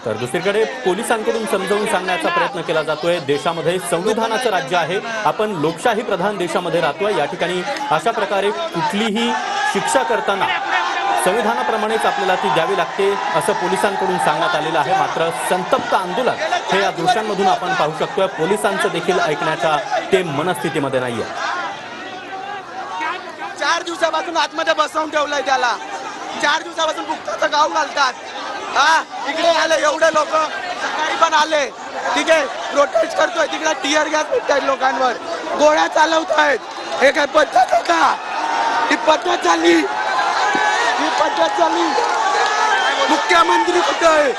तर दुसरीकडे पोलिसांकडून समजावून सांगण्याचा प्रयत्न केला जातोय। देशामध्ये संविधानाचं राज्य आहे, आपण लोकशाही प्रधान देशामध्ये राहतोय। या ठिकाणी अशा प्रकारे कुठलीही शिक्षा करताना संविधानाप्रमाणेच आपल्याला ती द्यावी लागते असं पोलिसांकडून सांगण्यात आलेलं आहे। मात्र संतप्त आंदोलन हे या दृश्यांमधून आपण पाहू शकतोय। पोलिसांचं देखील ऐकण्याच्या ते मनस्थितीमध्ये नाहीये। 4 दिवसापासून आतमध्ये बसवून ठेवलंय त्याला। 4 दिवसापासून मुक्ताचं गाव घालतात। इकडे आले एवढे लोक, सकाळी पण आले, ठीक आहे, प्रोटेस्ट करतोय। तिकडे टीयर गॅस फेकतायत लोकांवर, गोळ्या चालवतायत। हे काय पद्धत आहे का? ही पद्धत झाली, ही पद्धत झाली। मुख्यमंत्री कुठे आहे?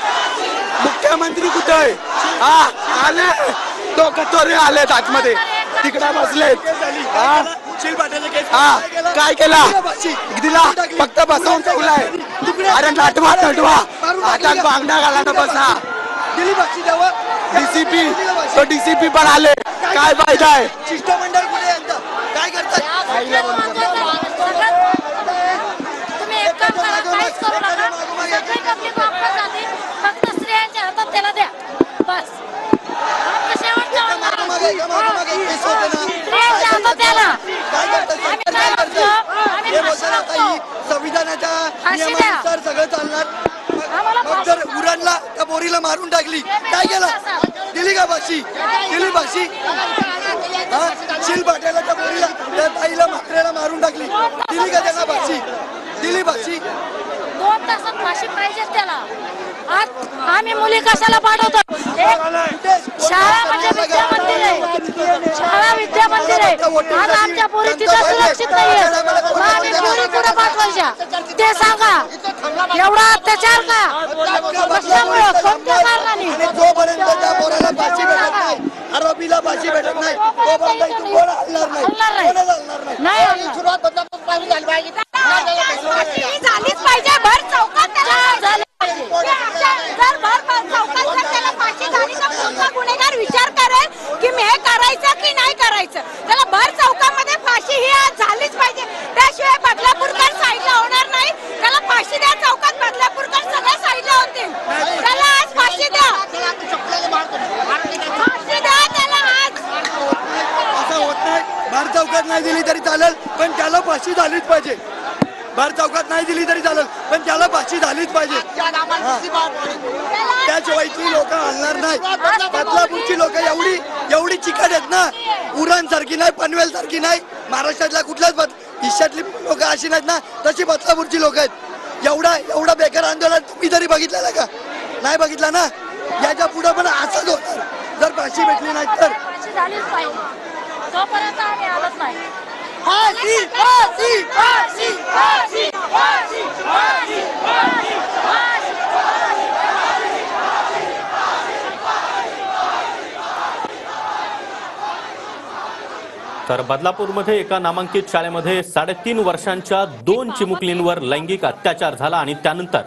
मुख्यमंत्री कुठे आहे? आले तो कचोरे आलेत आतमध्ये, तिकडे बसलेत। काय केला? दिला फक्त बसवून ठेवलाय। अरे नटवा नटवा, आता बांगडा घाला ना बसा। डीसीपी तो डीसीपी पण आले, काय फायदा आहे? शिष्टमंडळ कुठे यांचं? काय करतात? तुम्ही एक काम करा, काहीच करू नका, सगळी पब्लिक वापस जाते, फक्त स्त्रियांच्या हातात त्याला द्या बस। स्त्रियांच्या हातात द्याला। संविधानाच्या नियमानुसार सगळं चालणार। मग जर उरणला त्या बोरीला मारून टाकली, काय केलं? दिली का फाशी? दिली फाशी? शील पाट्याला त्या बोरीला, त्या ताईला मात्रेला मारून टाकली, दिली का त्यांना फाशी? दिली फाशी? 2 तासात फाशी पाहिजे त्याला। आज आम्ही मुली कशाला पाठवतो? शाळा म्हणजे विद्या मंदिर आहे, शाळा विद्या मंदिर आहे। आज आमच्या पोरी तिथं सुरक्षित नाहीये, मग आम्ही पोरी कुठे पाठवायच्या ते सांगा। एवढा अत्याचार का? कशामुळे? कोणत्या कारणाने? जोपर्यंत त्या पोराला फाशी भेटत नाही, आरोपीला फाशी भेटत नाही, तोपर्यंत इथून कोण हलणार नाही, नाही सुरुवात झाली पाहिजे, झालीच पाहिजे। भर चौकात त्याला जर भर चौकात जर त्याला फाशी झाली तर पुढचा गुन्हेगार विचार करेल की मी हे करायचं की नाही करायचं। त्याला भर चौकामध्ये फाशी ही आज झालीच पाहिजे, त्याशिवाय बदलापूरकर साईडला होणार नाही। त्याला फाशी द्या चौकात, बदलापूरकर सगळ्या साईडला होतील। त्याला आज फाशी द्या, फाशी द्या त्याला आज। असं होत नाही, भर चौकात नाही दिली तरी चालेल, पण त्याला फाशी झालीच पाहिजे। भर चौकात नाही दिली तरी चालेल, पण त्याला फाशी झालीच पाहिजे। त्याशिवाय ती लोक हलणार नाही। बदलापूरची लोक एवढी चिकट आहेत ना, उरण सारखी नाही, पनवेल सारखी नाही, महाराष्ट्रातल्या कुठल्याच हिश्यातली लोक अशी नाहीत ना, तशी बदलापूरची लोक आहेत। एवढा बेकार आंदोलन तुम्ही तरी बघितलेलं का? नाही बघितलं ना। याच्या पुढे पण असंच होणार जर फाशी भेटली नाही तर। फाशी झालीच पाहिजे, तोपर्यंत आम्ही आलत नाही। फाशी फाशी फाशी फाशी फाशी फाशी तर बदलापूरमध्ये एका नामांकित शाळेमध्ये 3.5 वर्षांच्या 2 चिमुकलींवर लैंगिक अत्याचार झाला आणि त्यानंतर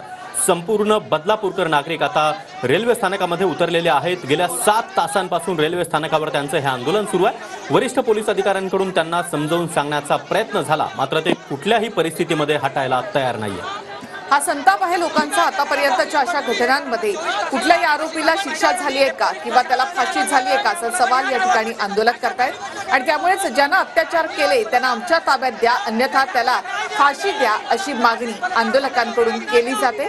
संपूर्ण बदलापूरकर नागरिक आता रेल्वे स्थानकामध्ये उतरलेले आहेत। गेल्या 7 तासांपासून रेल्वे स्थानकावर त्यांचं हे आंदोलन सुरू आहे। वरिष्ठ पोलीस अधिकाऱ्यांकडून त्यांना समजावून सांगण्याचा प्रयत्न झाला, मात्र ते कुठल्याही परिस्थितीमध्ये हटायला तयार नाहीये। हा संताप आहे लोकांचा। आतापर्यंतच्या अशा घटनांमध्ये कुठल्याही आरोपीला शिक्षा झाली आहे का किंवा त्याला फाशी झाली आहे का असा सवाल या ठिकाणी आंदोलक करतायत। आणि त्यामुळेच ज्यांना अत्याचार केले त्यांना आमच्या ताब्यात द्या, अन्यथा त्याला फाशी द्या अशी मागणी आंदोलकांकडून केली जाते।